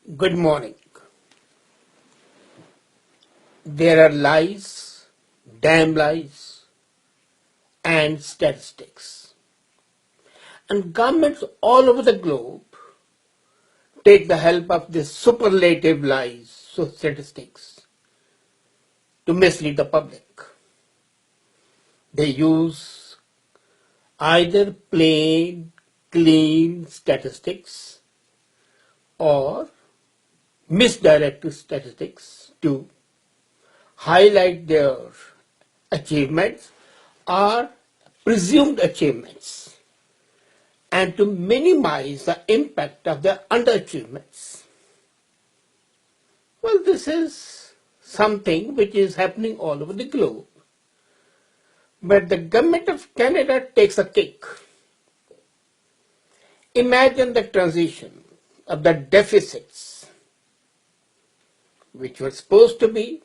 Good morning. There are lies, damn lies, and statistics. And governments all over the globe take the help of these superlative lies, so statistics, to mislead the public. They use either plain, clean statistics or misdirected statistics to highlight their achievements or presumed achievements and to minimize the impact of their underachievements. Well, this is something which is happening all over the globe. But the government of Canada takes a cake. Imagine the transition of the deficits, which were supposed to be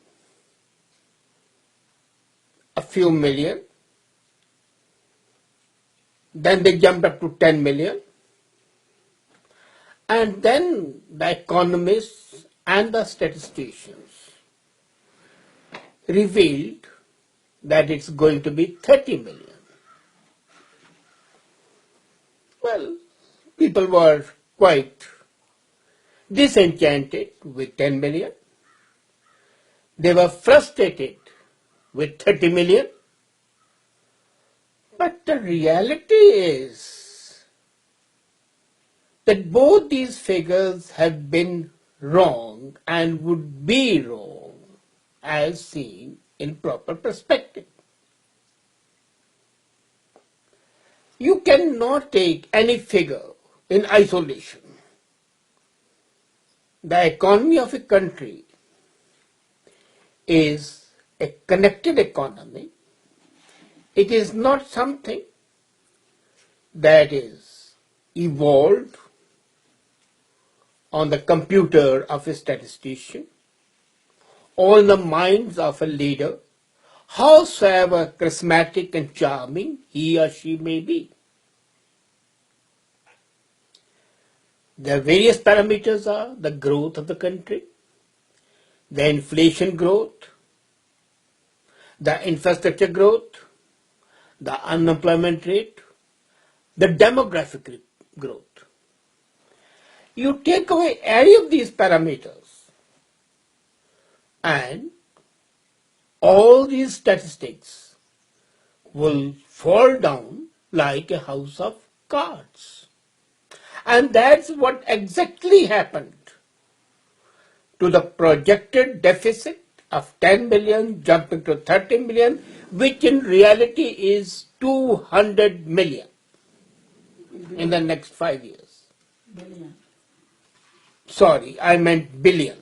a few million, then they jumped up to 10 million, and then the economists and the statisticians revealed that it's going to be 30 million. Well, people were quite disenchanted with 10 million. They were frustrated with 30 million. But the reality is that both these figures have been wrong and would be wrong as seen in proper perspective. You cannot take any figure in isolation. The economy of a country is a connected economy. It is not something that is evolved on the computer of a statistician or in the minds of a leader, howsoever charismatic and charming he or she may be. The various parameters are the growth of the country, the inflation growth, the infrastructure growth, the unemployment rate, the demographic growth. You take away any of these parameters and all these statistics will fall down like a house of cards. And that's what exactly happened to the projected deficit of 10 million jumping to 30 million, which in reality is 200 million in the next 5 years. Billion. Sorry, I meant billion.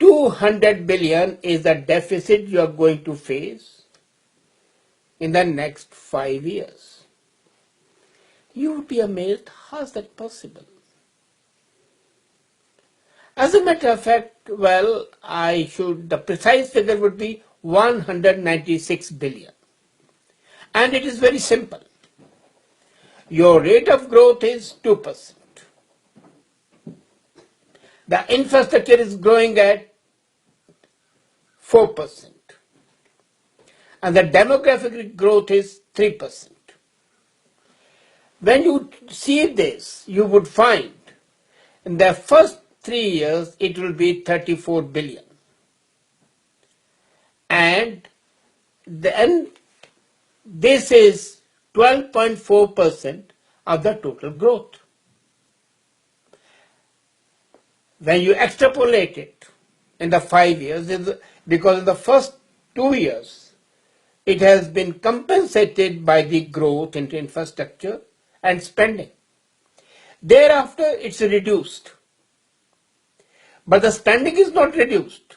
200 billion is the deficit you are going to face in the next 5 years. You would be amazed, how is that possible? As a matter of fact, the precise figure would be 196 billion. And it is very simple. Your rate of growth is 2%. The infrastructure is growing at 4%. And the demographic growth is 3%. When you see this, you would find in the first 3 years it will be 34 billion. And then this is 12.4% of the total growth. When you extrapolate it in the 5 years, because in the first 2 years, it has been compensated by the growth into infrastructure and spending. Thereafter, it's reduced. But the spending is not reduced.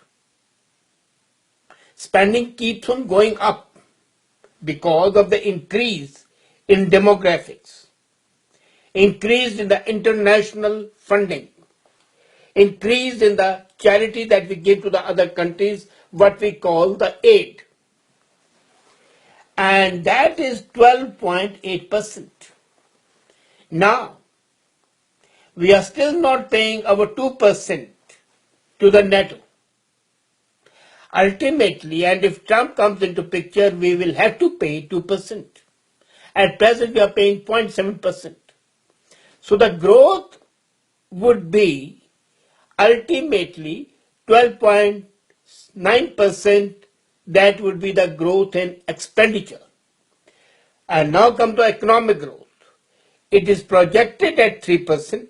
Spending keeps on going up because of the increase in demographics, increase in the international funding, increase in the charity that we give to the other countries, what we call the aid. And that is 12.8%. Now, we are still not paying our 2% to the NATO. Ultimately, and if Trump comes into picture, we will have to pay 2%. At present, we are paying 0.7%. So the growth would be ultimately 12.9%. That would be the growth in expenditure. And now come to economic growth. It is projected at 3%.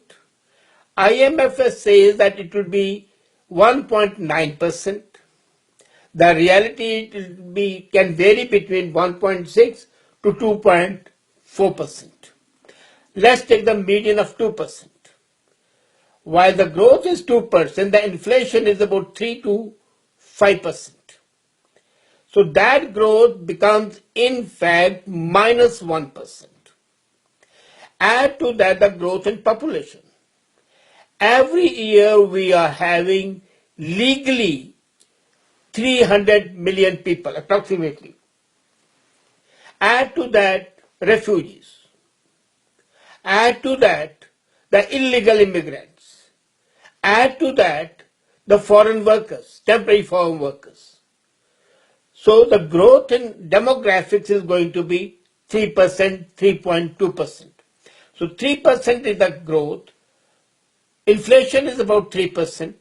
IMF says that it will be 1.9%. The reality can vary between 1.6 to 2.4%. Let's take the median of 2%. While the growth is 2%, the inflation is about 3 to 5%. So that growth becomes in fact minus 1%. Add to that the growth in population. Every year we are having legally 300 million people approximately. Add to that refugees. Add to that the illegal immigrants. Add to that the foreign workers, temporary foreign workers. So the growth in demographics is going to be 3%, 3.2%. So 3% is the growth. Inflation is about 3%,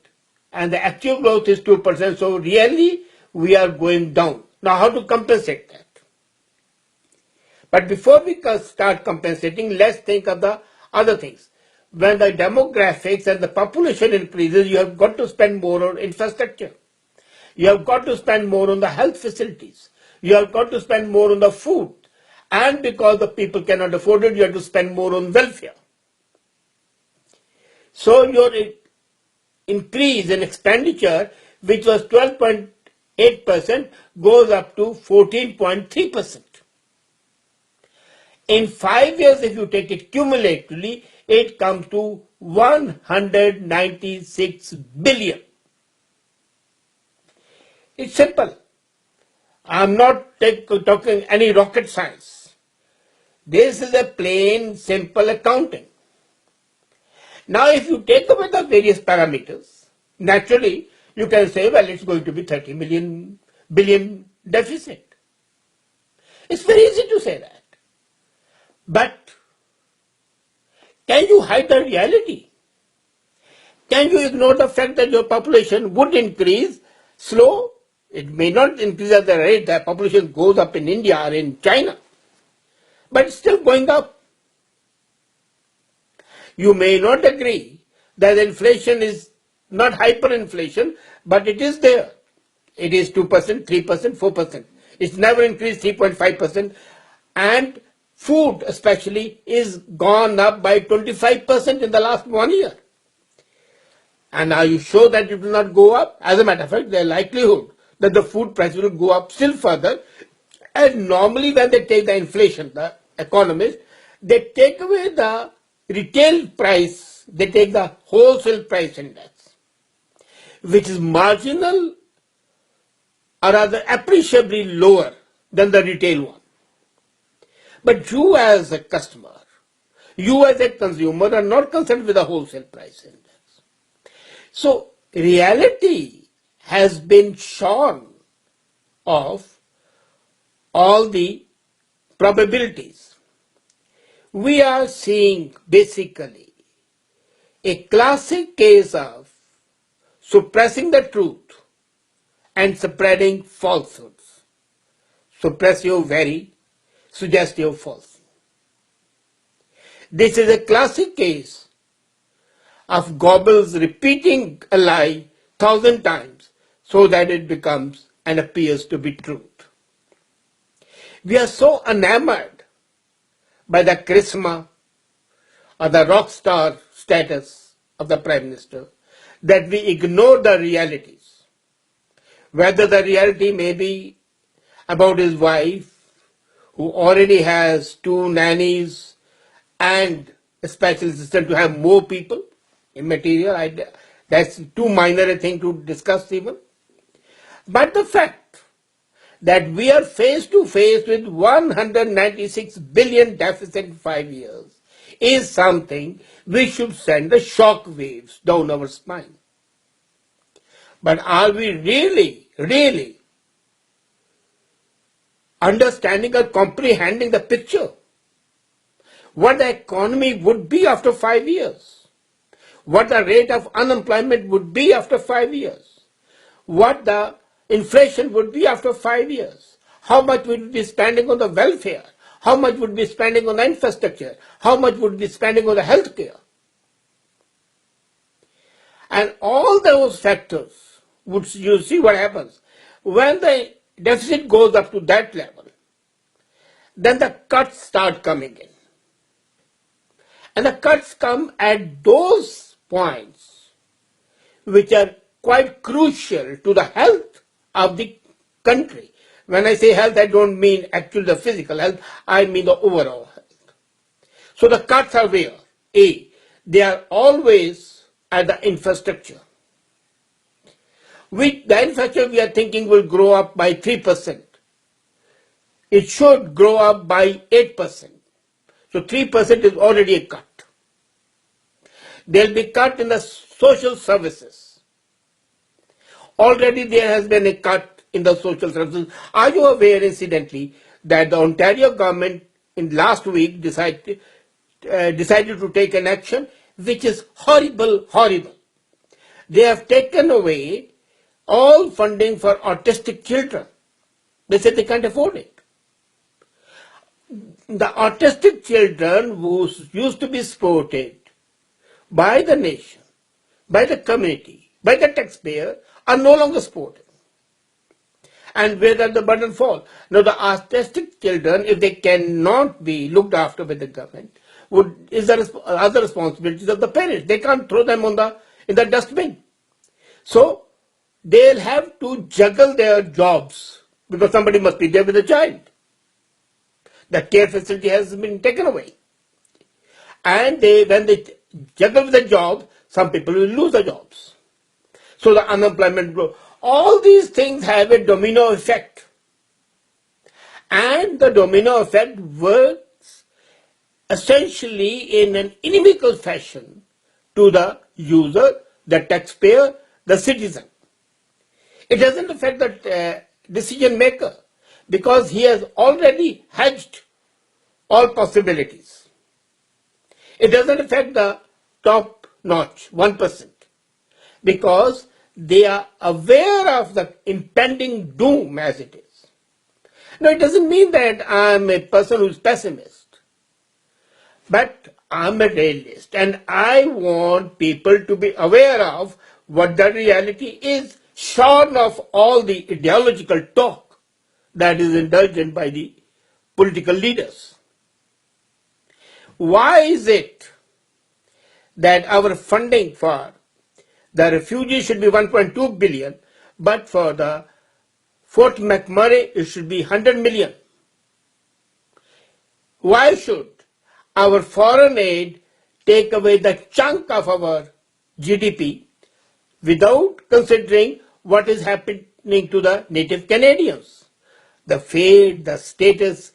and the actual growth is 2%. So really, we are going down. Now, how to compensate that? But before we start compensating, let's think of the other things. When the demographics and the population increases, you have got to spend more on infrastructure. You have got to spend more on the health facilities. You have got to spend more on the food. And because the people cannot afford it, you have to spend more on welfare. So your increase in expenditure, which was 12.8%, goes up to 14.3%. In 5 years, if you take it cumulatively, it comes to 196 billion. It's simple. I'm not talking any rocket science. This is a plain, simple accounting. Now, if you take away the various parameters, naturally, you can say, well, it's going to be 30 billion deficit. It's very easy to say that. But can you hide the reality? Can you ignore the fact that your population would increase slow? It may not increase at the rate that population goes up in India or in China, but it's still going up. You may not agree that inflation is not hyperinflation, but it is there. It is 2%, 3%, 4%. It's never increased 3.5%. And food especially is gone up by 25% in the last 1 year. And are you sure that it will not go up? As a matter of fact, the likelihood that the food price will go up still further. And normally when they take the inflation, the economists, they take away the retail price, they take the wholesale price index, which is marginal or rather appreciably lower than the retail one. But you as a customer, you as a consumer are not concerned with the wholesale price index. So reality has been shorn of all the probabilities. We are seeing basically a classic case of suppressing the truth and spreading falsehoods. Suppressive, very suggestive, false. This is a classic case of Goebbels repeating a lie 1,000 times so that it becomes and appears to be truth. We are so enamored by the charisma or the rock star status of the Prime Minister that we ignore the realities. Whether the reality may be about his wife, who already has 2 nannies and a special assistant to have more people, immaterial, that's too minor a thing to discuss even. But the fact that we are face to face with 196 billion deficit in 5 years is something we should send the shock waves down our spine. But are we really understanding or comprehending the picture? What the economy would be after 5 years? What the rate of unemployment would be after 5 years? What the inflation would be after 5 years? How much would be spending on the welfare? How much would be spending on the infrastructure? How much would be spending on the healthcare? And all those factors, would you see what happens? When the deficit goes up to that level, then the cuts start coming in. And the cuts come at those points which are quite crucial to the health of the country. When I say health, I don't mean actually the physical health, I mean the overall health. So the cuts are where? They are always at the infrastructure. The infrastructure we are thinking will grow up by 3%. It should grow up by 8%. So 3% is already a cut. There will be cut in the social services. Already there has been a cut in the social services. Are you aware, incidentally, that the Ontario government in last week decided to take an action which is horrible. They have taken away all funding for autistic children. They said they can't afford it. The autistic children who used to be supported by the nation, by the community, by the taxpayer, are no longer supported. And where does the burden fall? Now, the autistic children, if they cannot be looked after by the government, is the other responsibilities of the parents. They can't throw them in the dustbin. So they'll have to juggle their jobs because somebody must be there with the child. The care facility has been taken away. And when they juggle with the job, some people will lose their jobs. So the unemployment grows. All these things have a domino effect. And the domino effect works essentially in an inimical fashion to the user, the taxpayer, the citizen. It doesn't affect the decision maker because he has already hedged all possibilities. It doesn't affect the top notch 1% because they are aware of the impending doom as it is. Now, it doesn't mean that I'm a person who's pessimist, but I'm a realist and I want people to be aware of what the reality is, short of all the ideological talk that is indulged by the political leaders. Why is it that our funding for the refugees should be 1.2 billion, but for the Fort McMurray it should be 100 million? Why should our foreign aid take away the chunk of our GDP without considering what is happening to the native Canadians? The fate, the status,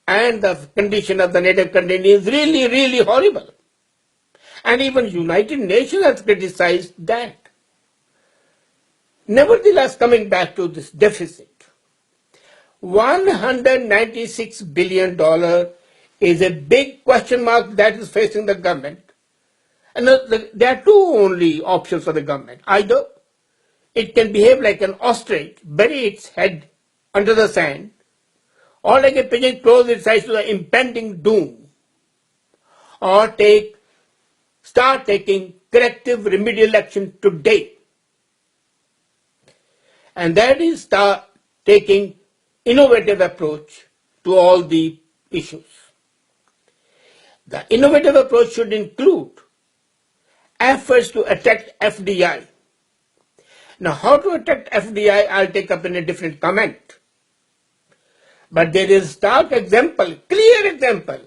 and the condition of the native Canadians is really horrible. And even United Nations has criticized that. Nevertheless, coming back to this deficit, $196 billion is a big question mark that is facing the government. And there are two only options for the government. Either it can behave like an ostrich, bury its head under the sand, or like a pigeon close its eyes to the impending doom, or start taking corrective remedial action today. And that is start taking innovative approach to all the issues. The innovative approach should include efforts to attract FDI. Now, how to attract FDI, I'll take up in a different comment. But there is a stark example, clear example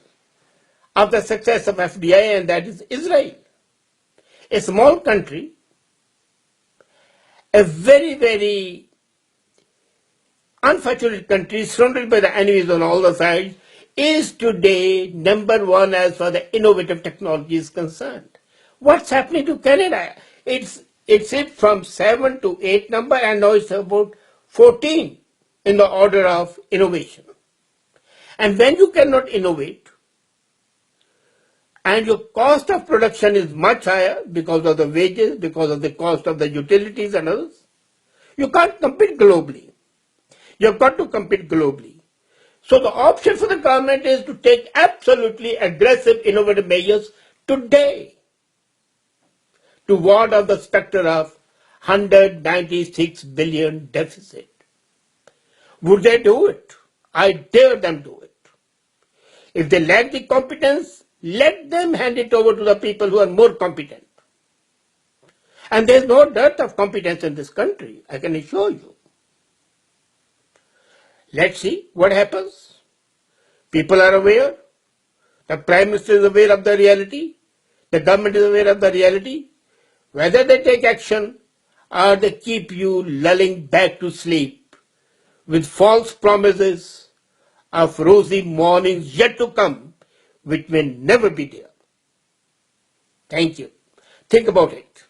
of the success of FDI, and that is Israel. A small country, a very unfortunate country surrounded by the enemies on all the sides, is today number one as far as the innovative technology is concerned. What's happening to Canada? It's hit from 7 to 8 number, and now it's about 14 in the order of innovation. And when you cannot innovate and your cost of production is much higher because of the wages, because of the cost of the utilities and others, you can't compete globally. You've got to compete globally. So the option for the government is to take absolutely aggressive innovative measures today to ward off the specter of 196 billion deficit. Would they do it? I dare them do it. If they lack the competence, let them hand it over to the people who are more competent. And there's no dearth of competence in this country, I can assure you. Let's see what happens. People are aware. The Prime Minister is aware of the reality. The government is aware of the reality. Whether they take action or they keep you lulling back to sleep with false promises of rosy mornings yet to come, which may never be there. Thank you. Think about it.